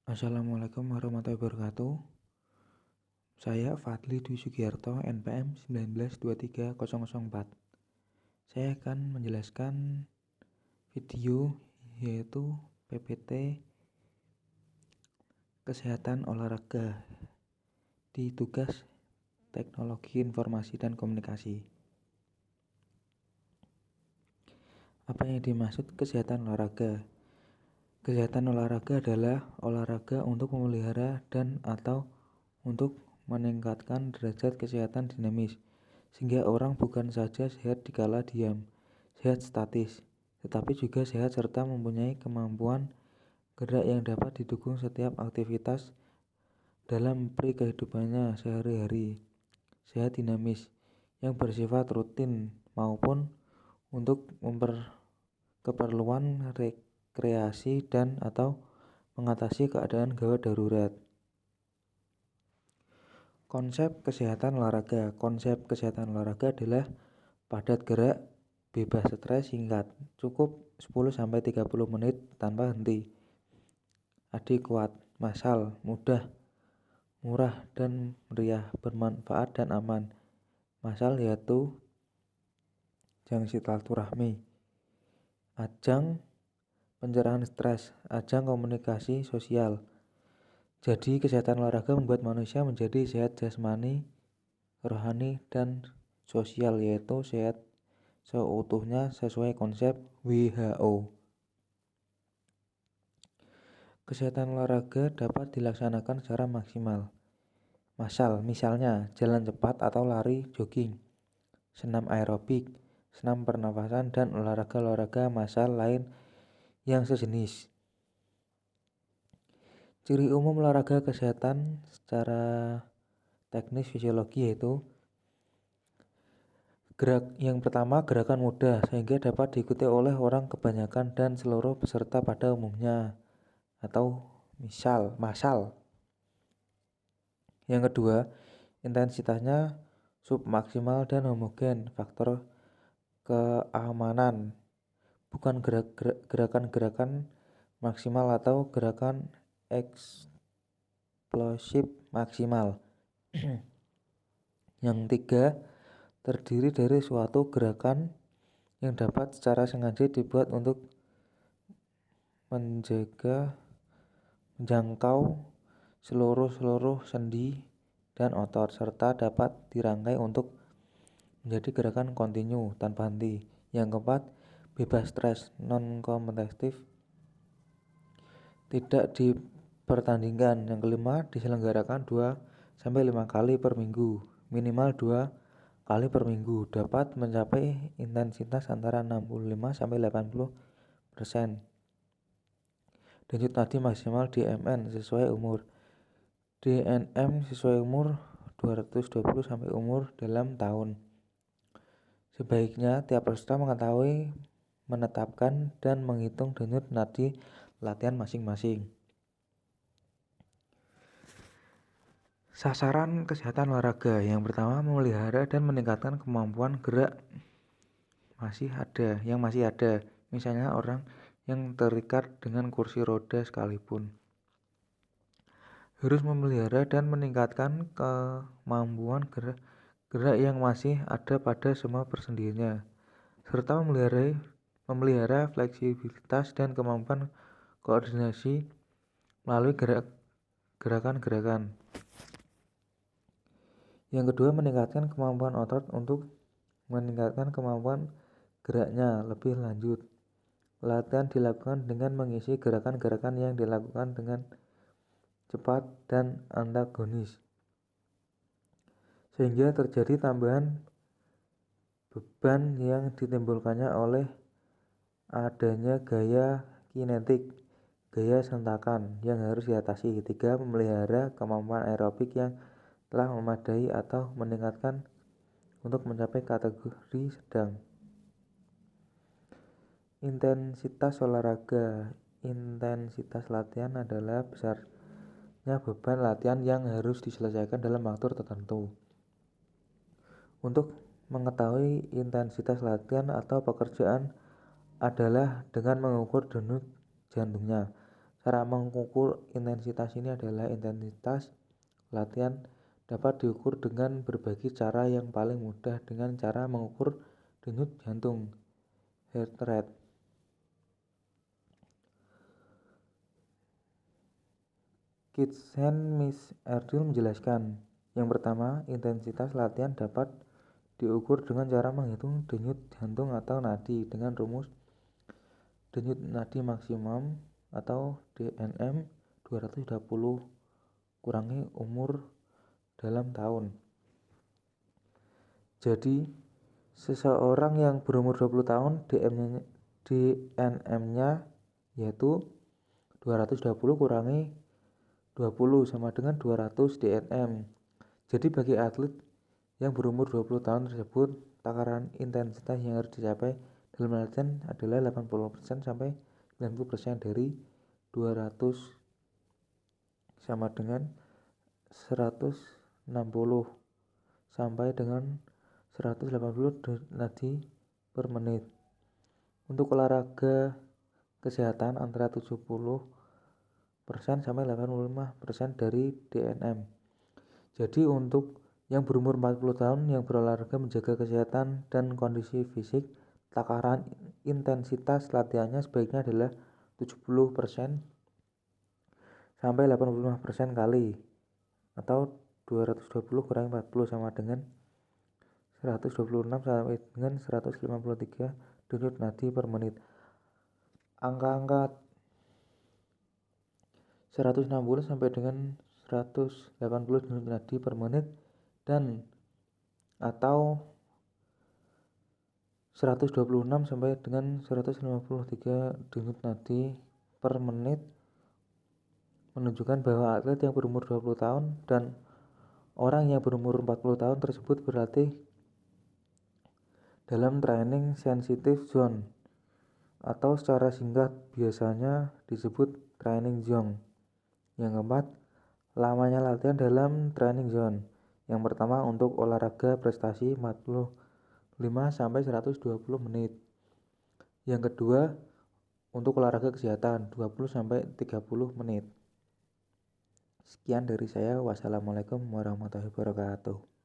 Assalamualaikum warahmatullahi wabarakatuh. Saya Fadli Dwi Sugiyarto, NPM 1923004. Saya akan menjelaskan video yaitu PPT Kesehatan Olahraga di tugas Teknologi Informasi dan Komunikasi. Apa yang dimaksud kesehatan olahraga? Kesehatan olahraga adalah olahraga untuk memelihara dan atau untuk meningkatkan derajat kesehatan dinamis, sehingga orang bukan saja sehat dikala diam, sehat statis, tetapi juga sehat serta mempunyai kemampuan gerak yang dapat didukung setiap aktivitas dalam kehidupannya sehari-hari, sehat dinamis, yang bersifat rutin maupun untuk keperluan rekreasi dan atau mengatasi keadaan gawat darurat. Konsep kesehatan olahraga. Konsep kesehatan olahraga adalah padat gerak, bebas stres singkat, cukup 10-30 menit tanpa henti. Adekuat, massal, mudah, murah dan meriah, bermanfaat dan aman. Massal yaitu ajang silaturahmi, ajang pencerahan stres, ajang komunikasi sosial. Jadi kesehatan olahraga membuat manusia menjadi sehat jasmani, rohani, dan sosial, yaitu sehat seutuhnya sesuai konsep WHO. Kesehatan olahraga dapat dilaksanakan secara maksimal. Massal, misalnya jalan cepat atau lari, jogging, senam aerobik, senam pernafasan, dan olahraga-olahraga massal lain yang sejenis. Ciri umum olahraga kesehatan secara teknis fisiologi yaitu yang pertama, gerakan mudah sehingga dapat diikuti oleh orang kebanyakan dan seluruh peserta pada umumnya atau massal. Yang kedua, intensitasnya submaksimal dan homogen. Faktor keamanan, bukan gerakan-gerakan maksimal atau gerakan eksplosif maksimal. Yang tiga, terdiri dari suatu gerakan yang dapat secara sengaja dibuat untuk menjangkau seluruh sendi dan otot, serta dapat dirangkai untuk menjadi gerakan kontinu tanpa henti. Yang keempat, bebas stres, non-kompetitif, tidak dipertandingkan. Yang kelima, diselenggarakan 2-5 kali per minggu, minimal 2 kali per minggu, dapat mencapai intensitas antara 65-80%. Denyut nadi maksimal DNM sesuai umur. DNM sesuai umur 220 sampai umur dalam tahun. Sebaiknya tiap peserta mengetahui, menetapkan, dan menghitung denyut nadi latihan masing-masing. Sasaran kesehatan olahraga. Yang pertama, memelihara dan meningkatkan kemampuan gerak yang masih ada. Misalnya orang yang terikat dengan kursi roda sekalipun harus memelihara dan meningkatkan kemampuan gerak yang masih ada pada semua persendiannya, serta memelihara fleksibilitas dan kemampuan koordinasi melalui gerakan-gerakan. Yang kedua, meningkatkan kemampuan otot untuk meningkatkan kemampuan geraknya lebih lanjut. Latihan dilakukan dengan mengisi gerakan-gerakan yang dilakukan dengan cepat dan antagonis, sehingga terjadi tambahan beban yang ditimbulkannya oleh adanya gaya kinetik, gaya sentakan yang harus diatasi. Tiga, memelihara kemampuan aerobik yang telah memadai atau meningkatkan untuk mencapai kategori sedang. Intensitas olahraga. Intensitas latihan adalah besarnya beban latihan yang harus diselesaikan dalam waktu tertentu. Untuk mengetahui intensitas latihan atau pekerjaan adalah dengan mengukur denyut jantungnya. Cara mengukur intensitas ini adalah intensitas latihan dapat diukur dengan berbagai cara. Yang paling mudah dengan cara mengukur denyut jantung, heart rate. Kitchen Miss Erdil menjelaskan, yang pertama, intensitas latihan dapat diukur dengan cara menghitung denyut jantung atau nadi dengan rumus denyut nadi maksimum atau DNM 220 kurangi umur dalam tahun. Jadi, seseorang yang berumur 20 tahun DNM-nya yaitu 220 kurangi 20 sama dengan 200 DNM. Jadi bagi atlet yang berumur 20 tahun tersebut, takaran intensitas yang harus dicapai dalam latihan adalah 80% sampai 90% dari 200 sama dengan 160 sampai dengan 180 nadi per menit. Untuk olahraga kesehatan antara 70% sampai 85% dari DNM. Jadi untuk yang berumur 40 tahun yang berolahraga menjaga kesehatan dan kondisi fisik, takaran intensitas latihannya sebaiknya adalah 70% sampai 85% kali atau 220 kurangi 40 sama dengan 126 sampai dengan 153 denyut nadi per menit. Angka-angka 160 sampai dengan 180 denyut nadi per menit dan atau 126 sampai dengan 153 denyut nadi per menit menunjukkan bahwa atlet yang berumur 20 tahun dan orang yang berumur 40 tahun tersebut berlatih dalam training sensitive zone atau secara singkat biasanya disebut training zone. Yang keempat, lamanya latihan dalam training zone. Yang pertama untuk olahraga prestasi 45 sampai 120 menit. Yang kedua untuk olahraga kesehatan 20 sampai 30 menit. Sekian dari saya. Wassalamualaikum warahmatullahi wabarakatuh.